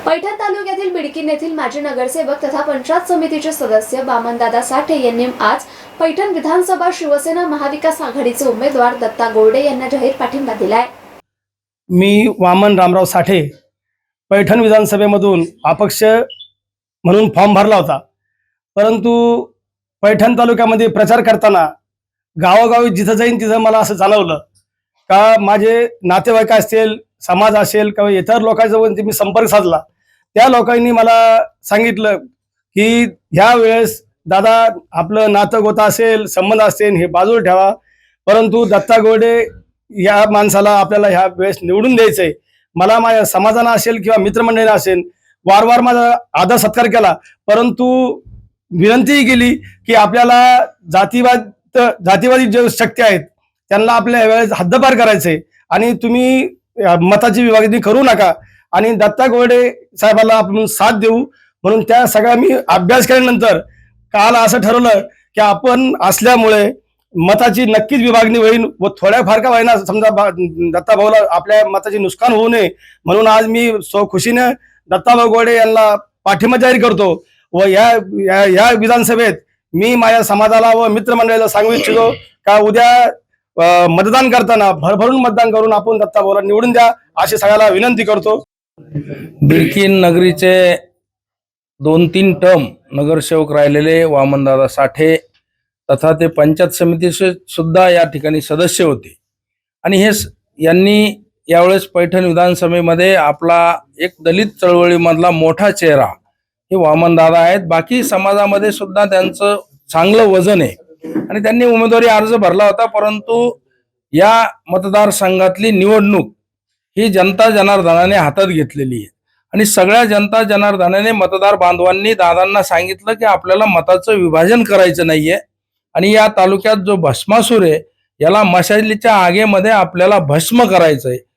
पैठण तालुक्यातील बिडकीन येथील माजी नगरसेवक तथा पंचायत समितीचे सदस्य वामनदादा साठे यांनी आज पैठण विधानसभा शिवसेना महाविकास आघाडीचे उमेदवार दत्ता गोरडे यांना जाहीर पाठिंबा दिलाय। मी वामन रामराव साठे पैठण विधानसभेमधून अपक्ष म्हणून फॉर्म भरला होता, परंतु पैठण तालुक्यामध्ये प्रचार करताना गावोगावी जिथं जाईन तिथं मला असं जाणवलं का माझे नातेवाईक असतील, समाज असेल किंवा इतर लोकांसोबत मी संपर्क साधला। त्या लोकांनी मला सांगितलं की ह्या वेळेस दादा आपलं नातं गोता असेल, संबंध असेल हे बाजूला ठेवा, परंतु दत्ता गोरडे या माणसाला आपल्याला ह्या वेळेस निवडून द्यायचंय। मला माझ्या समाजानं असेल किंवा मित्रमंडळीनं असेल वारंवार माझा आदर सत्कार केला, परंतु विनंतीही केली की आपल्याला जातीवादी जे शक्ती आहेत त्यांना आपल्या वेळेस हद्दपार करायचंय आणि तुम्ही मताची विभागणी करू नका आणि दत्ता गोरडे साहेबांना आपण साथ देऊ। म्हणून त्या सगळ्या मी अभ्यास केल्यानंतर काल असं ठरवलं की आपण असल्यामुळे मताची नक्कीच विभागणी होईल व थोड्याफार का होईना समजा दत्ता भाऊला आपल्या मताची नुकसान होऊ नये म्हणून आज मी खुशीने दत्ताभाऊ गोरडे यांना पाठिंबा जाहीर करतो व या विधानसभेत मी माझ्या समाजाला व मित्रमंडळीला सांगू इच्छितो का उद्या मतदान करताना भरभरून मतदान करून आपण दत्ता भाऊला निवडून द्या अशी सगळ्याला विनंती करतो। बिडकीन नगरीचे 2-3 टर्म नगरसेवक राहिलेले वामनदादा साठे तथा ते पंचायत समितीचे सुद्धा या ठिकाणी सदस्य होते आणि यांनी यावेळेस पैठण विधानसभेमध्ये आपला एक दलित चळवळीमधला मोठा चेहरा हे वामनदादा आहेत। बाकी समाजामध्ये सुद्धा त्यांचं चांगलं वजन आहे आणि त्यांनी उमेदवारी अर्ज भरला होता, परंतु या मतदारसंघातली निवडणूक ही जनता जनार्दनाने हातात घेतलेली आहे आणि सगळ्या जनता जनार्दनाने मतदार बांधवांनी दादांना सांगितलं की आपल्याला मताचं विभाजन करायचं नाहीये आणि या तालुक्यात जो भस्मासूर आहे याला मशालीच्या आगेमध्ये आपल्याला भस्म करायचंय।